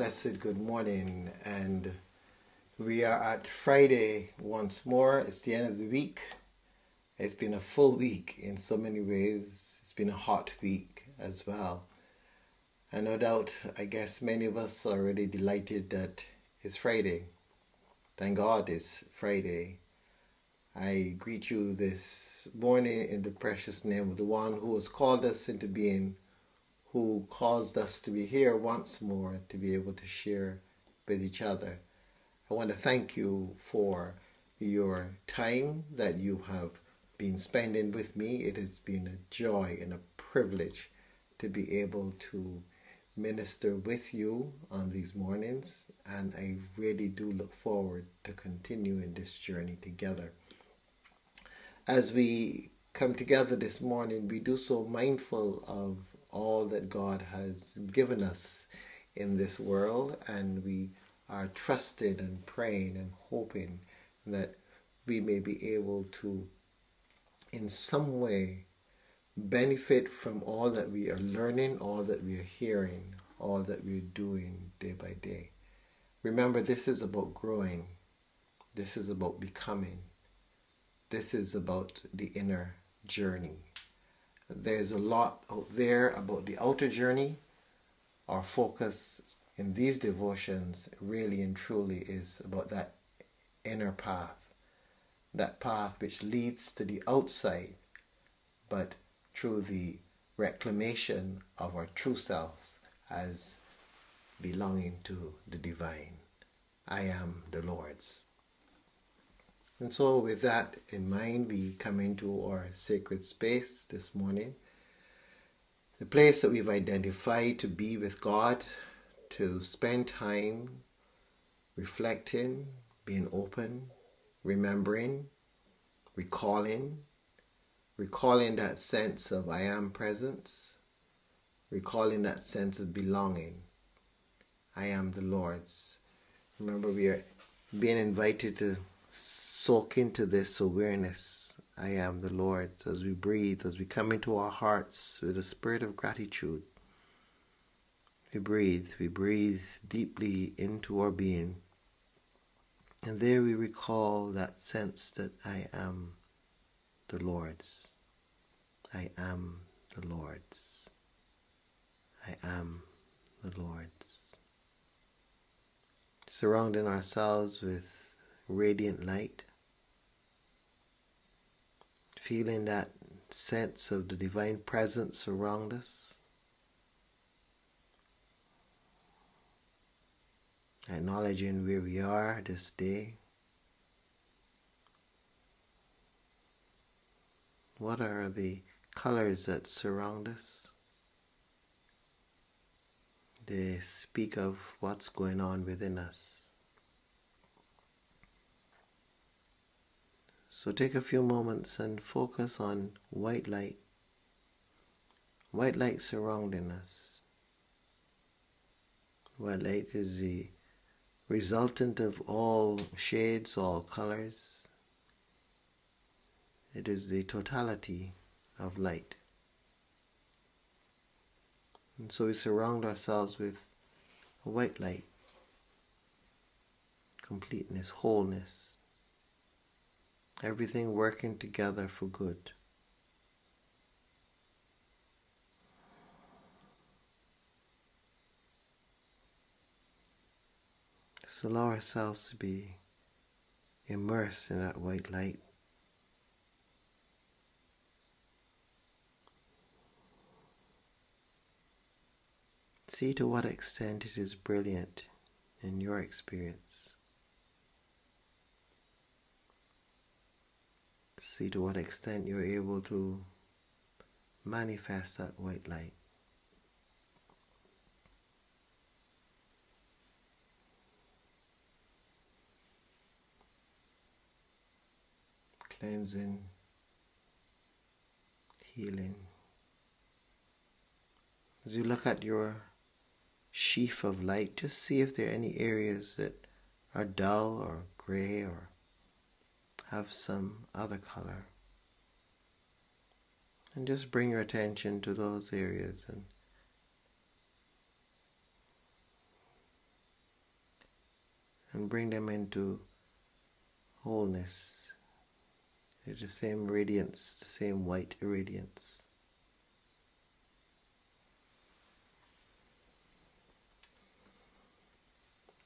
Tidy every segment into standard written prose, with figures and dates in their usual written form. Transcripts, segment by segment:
blessed good morning, and we are at Friday once more. It's the end of the week. It's been a full week in so many ways. It's been a hot week as well. And no doubt, I guess many of us are already delighted that it's Friday. Thank God it's Friday. I greet you this morning in the precious name of the one who has called us into being, who caused us to be here once more to be able to share with each other. I want to thank you for your time that you have been spending with me. It has been a joy and a privilege to be able to minister with you on these mornings, and I really do look forward to continuing this journey together. As we come together this morning, we do so mindful of all that God has given us in this world, and we are trusting and praying and hoping that we may be able to, in some way, benefit from all that we are learning, all that we are hearing, all that we're doing day by day. Remember, this is about growing. This is about becoming. This is about the inner journey. There's a lot out there about the outer journey. Our focus in these devotions really and truly is about that inner path, that path which leads to the outside, but through the reclamation of our true selves as belonging to the divine. I am the Lord's. And so with that in mind, we come into our sacred space this morning, the place that we've identified to be with God, to spend time reflecting, being open, remembering, recalling that sense of I am presence, recalling that sense of belonging. I am the Lord's. Remember, we are being invited to soak into this awareness. I am the Lord's as we breathe, as we come into our hearts with a spirit of gratitude. We breathe deeply into our being. And there we recall that sense that I am the Lord's. I am the Lord's. I am the Lord's. Surrounding ourselves with radiant light, feeling that sense of the divine presence around us, acknowledging where we are this day. What are the colors that surround us? They speak of what's going on within us. So take a few moments and focus on white light surrounding us. White light is the resultant of all shades, all colors. It is the totality of light. And so we surround ourselves with a white light, completeness, wholeness, everything working together for good. So allow ourselves to be immersed in that white light. See to what extent it is brilliant in your experience. See to what extent you're able to manifest that white light. Cleansing, healing. As you look at your sheaf of light, just see if there are any areas that are dull or gray or have some other color. And just bring your attention to those areas and and bring them into wholeness. They're the same radiance, the same white radiance.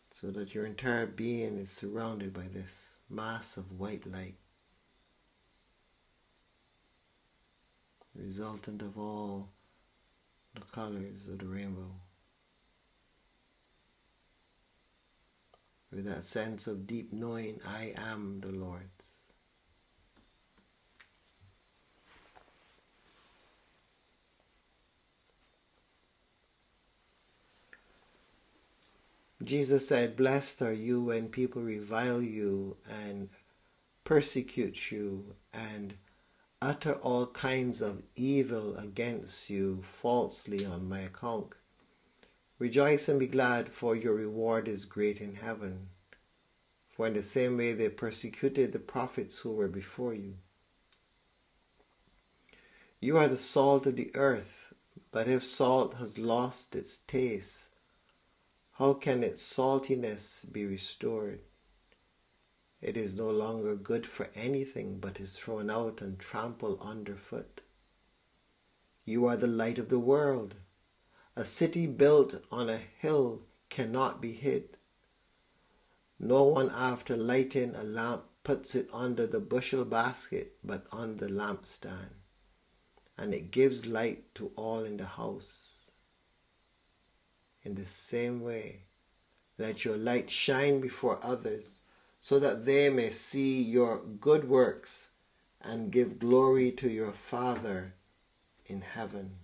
So that your entire being is surrounded by this mass of white light, resultant of all the colors of the rainbow. With that sense of deep knowing, I am the Lord's. Jesus said, "Blessed are you when people revile you and persecute you and utter all kinds of evil against you falsely on my account. Rejoice and be glad, for your reward is great in heaven. For in the same way they persecuted the prophets who were before you. You are the salt of the earth, but if salt has lost its taste, how can its saltiness be restored? It is no longer good for anything, but is thrown out and trampled underfoot. You are the light of the world. A city built on a hill cannot be hid. No one, after lighting a lamp, puts it under the bushel basket, but on the lampstand, and it gives light to all in the house. In the same way, let your light shine before others, so that they may see your good works and give glory to your Father in heaven."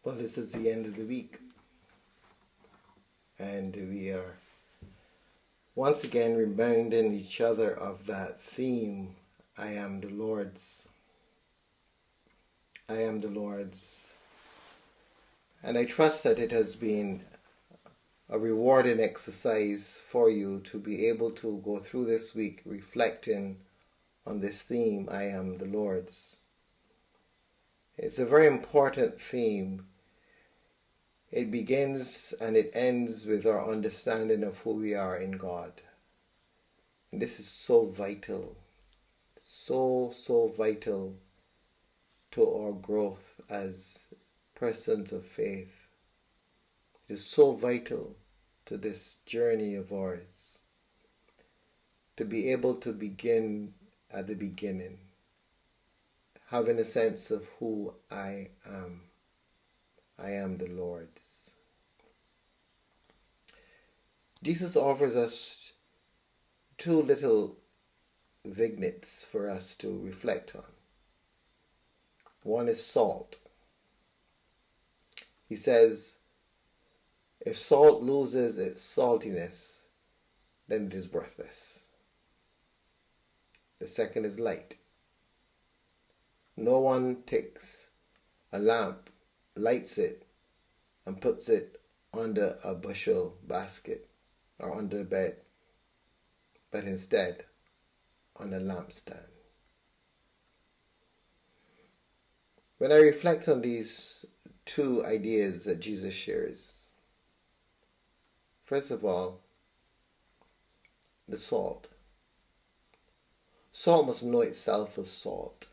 Well, this is the end of the week, and we are once again reminding each other of that theme, I am the Lord's. I am the Lord's. And I trust that it has been a rewarding exercise for you to be able to go through this week reflecting on this theme, I am the Lord's. It's a very important theme. It begins and it ends with our understanding of who we are in God. And this is so vital, so vital to our growth as persons of faith. It is so vital to this journey of ours, to be able to begin at the beginning, having a sense of who I am. I am the Lord's. Jesus offers us two little vignettes for us to reflect on. One is salt. He says, if salt loses its saltiness, then it is worthless. The second is light. No one takes a lamp, lights it, and puts it under a bushel basket or under a bed, but instead on a lampstand. When I reflect on these two ideas that Jesus shares, first of all, the salt. Salt must know itself as salt.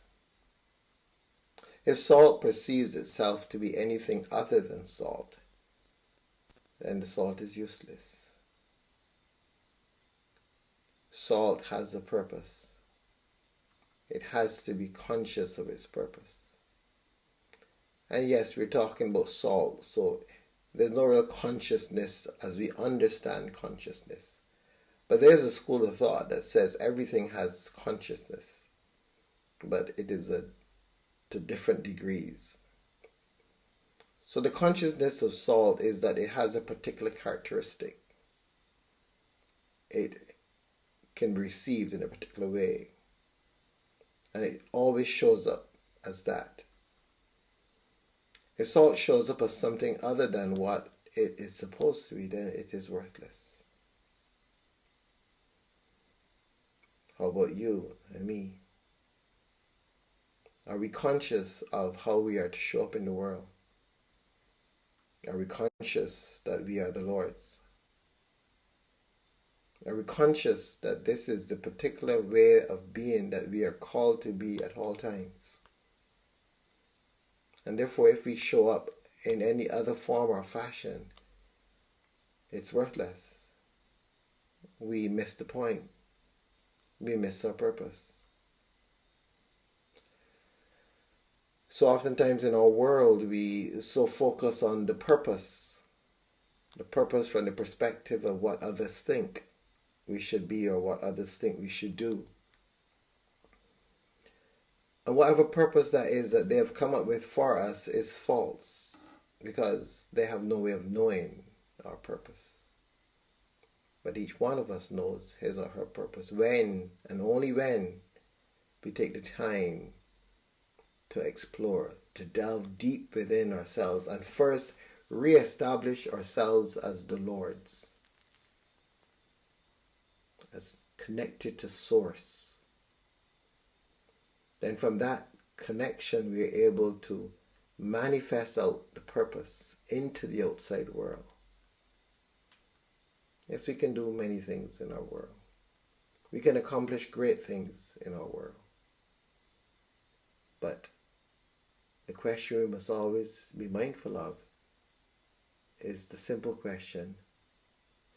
If salt perceives itself to be anything other than salt, then the salt is useless. Salt has a purpose. It has to be conscious of its purpose. And yes, we're talking about salt, so there's no real consciousness as we understand consciousness. But there's a school of thought that says everything has consciousness, but it is to different degrees. So the consciousness of salt is that it has a particular characteristic. It can be received in a particular way, and it always shows up as that. If salt shows up as something other than what it is supposed to be, then it is worthless. How about you and me? Are we conscious of how we are to show up in the world? Are we conscious that we are the Lord's? Are we conscious that this is the particular way of being that we are called to be at all times? And therefore, if we show up in any other form or fashion, it's worthless. We miss the point. We miss our purpose. So oftentimes in our world, we so focus on the purpose from the perspective of what others think we should be or what others think we should do. And whatever purpose that is that they have come up with for us is false, because they have no way of knowing our purpose. But each one of us knows his or her purpose when, and only when, we take the time to explore, to delve deep within ourselves, and first re-establish ourselves as the Lord's, as connected to Source. Then from that connection, we are able to manifest out the purpose into the outside world. Yes, we can do many things in our world. We can accomplish great things in our world. But the question we must always be mindful of is the simple question,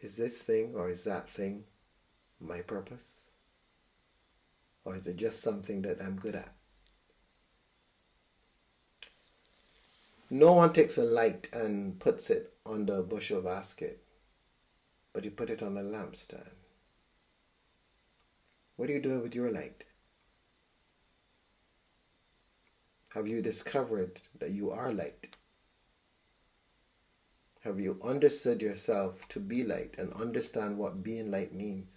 is this thing or is that thing my purpose? Or is it just something that I'm good at? No one takes a light and puts it under a bushel basket, but you put it on a lampstand. What are you doing with your light? Have you discovered that you are light? Have you understood yourself to be light and understand what being light means?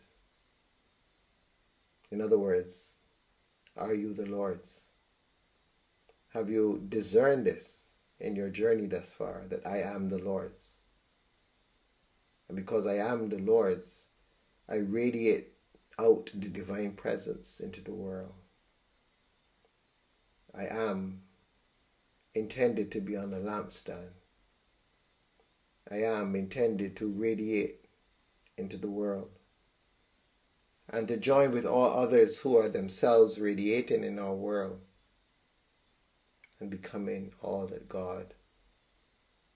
In other words, are you the Lord's? Have you discerned this in your journey thus far, that I am the Lord's? And because I am the Lord's, I radiate out the divine presence into the world. I am intended to be on a lampstand. I am intended to radiate into the world and to join with all others who are themselves radiating in our world and becoming all that God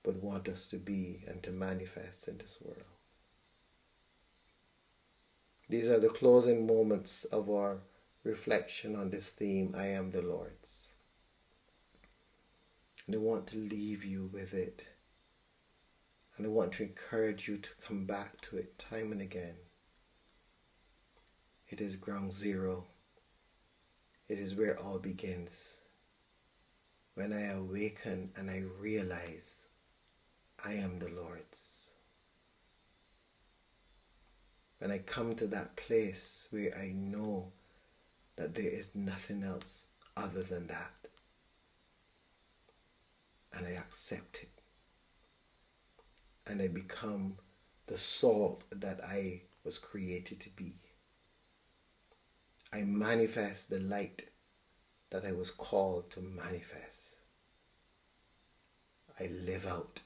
would want us to be and to manifest in this world. These are the closing moments of our reflection on this theme, I am the Lord's. And I want to leave you with it. And I want to encourage you to come back to it time and again. It is ground zero. It is where all begins. When I awaken and I realize I am the Lord's. When I come to that place where I know that there is nothing else other than that. And I accept it. And I become the salt that I was created to be. I manifest the light that I was called to manifest. I live out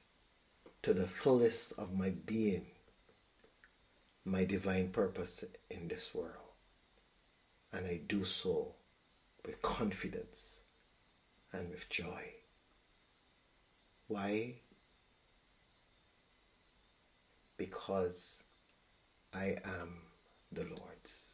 to the fullest of my being, my divine purpose in this world. And I do so with confidence and with joy. Why? Because I am the Lord's.